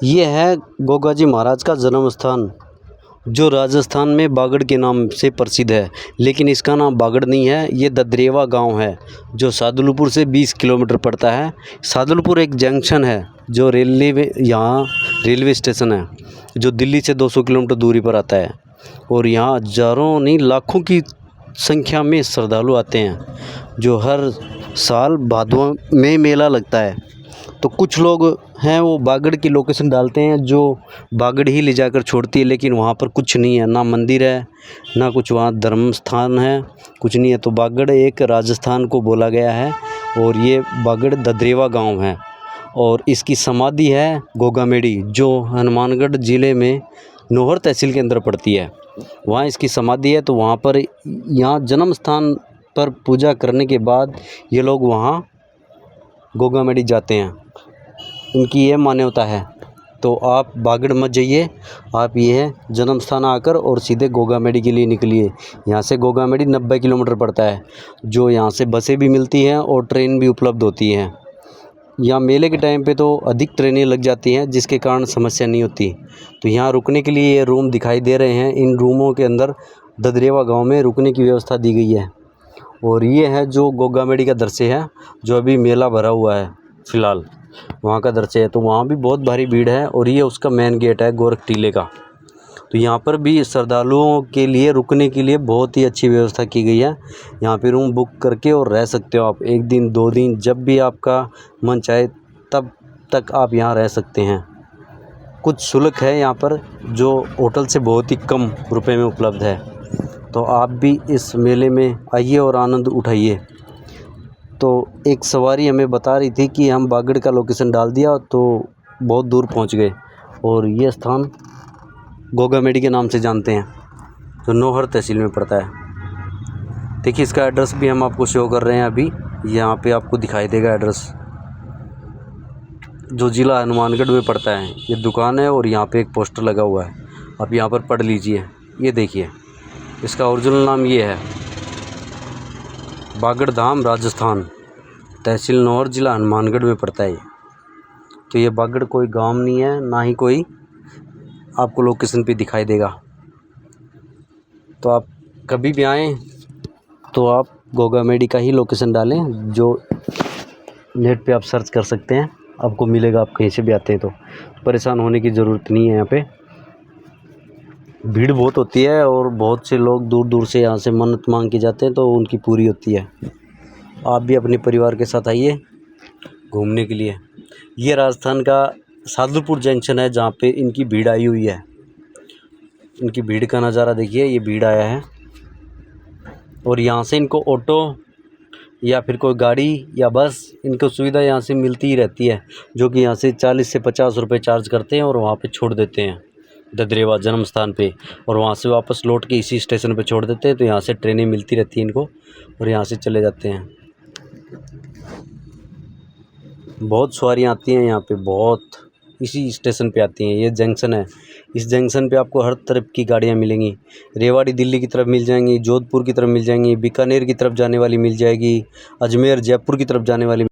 ये है गोगा जी महाराज का जन्म स्थान, जो राजस्थान में बागड़ के नाम से प्रसिद्ध है। लेकिन इसका नाम बागड़ नहीं है, ये ददरेवा गांव है जो सादुलपुर से 20 किलोमीटर पड़ता है। सादुलपुर एक जंक्शन है, जो यहाँ रेलवे स्टेशन है, जो दिल्ली से 200 किलोमीटर दूरी पर आता है। और यहाँ हज़ारों नहीं लाखों की संख्या में श्रद्धालु आते हैं, जो हर साल भादों में मेला लगता है। तो कुछ लोग हैं वो बागड़ की लोकेशन डालते हैं, जो बागड़ ही ले जाकर छोड़ती है, लेकिन वहाँ पर कुछ नहीं है, ना मंदिर है ना कुछ वहाँ धर्म स्थान है, कुछ नहीं है। तो बागड़ एक राजस्थान को बोला गया है और ये बागड़ ददरेवा गांव है। और इसकी समाधि है गोगामेड़ी, जो हनुमानगढ़ ज़िले में नोहर तहसील के अंदर पड़ती है, वहाँ इसकी समाधि है। तो वहाँ पर यहाँ जन्म स्थान पर पूजा करने के बाद ये लोग वहाँ गोगामेड़ी जाते हैं, इनकी ये मान्यता है। तो आप बागड़ मत जाइए, आप ये जन्म स्थान आकर और सीधे गोगामेड़ी के लिए निकलिए। यहाँ से गोगामेड़ी 90 किलोमीटर पड़ता है, जो यहाँ से बसें भी मिलती हैं और ट्रेन भी उपलब्ध होती हैं। यहाँ मेले के टाइम पे तो अधिक ट्रेनें लग जाती हैं, जिसके कारण समस्या नहीं होती। तो यहाँ रुकने के लिए ये रूम दिखाई दे रहे हैं, इन रूमों के अंदर ददरेवा गाँव में रुकने की व्यवस्था दी गई है। और ये है जो गोगामेड़ी का दृश्य है, जो अभी मेला भरा हुआ है फ़िलहाल, वहाँ का दृश्य है। तो वहाँ भी बहुत भारी भीड़ है और ये उसका मेन गेट है गोरख टीले का। तो यहाँ पर भी श्रद्धालुओं के लिए रुकने के लिए बहुत ही अच्छी व्यवस्था की गई है। यहाँ पे रूम बुक करके और रह सकते हो आप, 1 दिन 2 दिन, जब भी आपका मन चाहे तब तक आप यहाँ रह सकते हैं। कुछ शुल्क है यहाँ पर, जो होटल से बहुत ही कम रुपए में उपलब्ध है। तो आप भी इस मेले में आइए और आनंद उठाइए। तो एक सवारी हमें बता रही थी कि हम बागड़ का लोकेशन डाल दिया तो बहुत दूर पहुंच गए, और ये स्थान गोगामेड़ी के नाम से जानते हैं, जो नोहर तहसील में पड़ता है। देखिए इसका एड्रेस भी हम आपको शो कर रहे हैं अभी, यहाँ पे आपको दिखाई देगा एड्रेस, जो ज़िला हनुमानगढ़ में पड़ता है। ये दुकान है और यहाँ पे एक पोस्टर लगा हुआ है, आप यहाँ पर पढ़ लीजिए। ये देखिए इसका ओरिजिनल नाम ये है, बागड़ धाम राजस्थान, तहसील नौहर, ज़िला हनुमानगढ़ में पड़ता है। तो ये बागड़ कोई गांव नहीं है, ना ही कोई आपको लोकेशन पे दिखाई देगा। तो आप कभी भी आएँ तो आप गोगामेड़ी का ही लोकेशन डालें, जो नेट पे आप सर्च कर सकते हैं, आपको मिलेगा। आप कहीं से भी आते हैं तो परेशान होने की ज़रूरत नहीं है। यहाँ पे भीड़ बहुत होती है और बहुत से लोग दूर दूर से यहाँ से मन्नत मांग के जाते हैं, तो उनकी पूरी होती है। आप भी अपने परिवार के साथ आइए घूमने के लिए। ये राजस्थान का सादुलपुर जंक्शन है, जहाँ पे इनकी भीड़ आई हुई है। इनकी भीड़ का नज़ारा देखिए, ये भीड़ आया है। और यहाँ से इनको ऑटो या फिर कोई गाड़ी या बस, इनको सुविधा यहाँ से मिलती ही रहती है, जो कि यहाँ से 40 से 50 रुपये चार्ज करते हैं और वहाँ पे छोड़ देते हैं ददरेवा जन्म स्थान पे, और वहाँ से वापस लौट के इसी स्टेशन पे छोड़ देते हैं। तो यहाँ से ट्रेनें मिलती रहती हैं इनको, और यहाँ से चले जाते हैं। बहुत सवारियाँ आती हैं यहाँ पे, बहुत इसी स्टेशन पे आती हैं। ये जंक्शन है, इस जंक्शन पे आपको हर तरफ की गाड़ियाँ मिलेंगी। रेवाड़ी दिल्ली की तरफ मिल जाएंगी, जोधपुर की तरफ मिल जाएंगी, बीकानेर की तरफ जाने वाली मिल जाएगी, अजमेर जयपुर की तरफ जाने वाली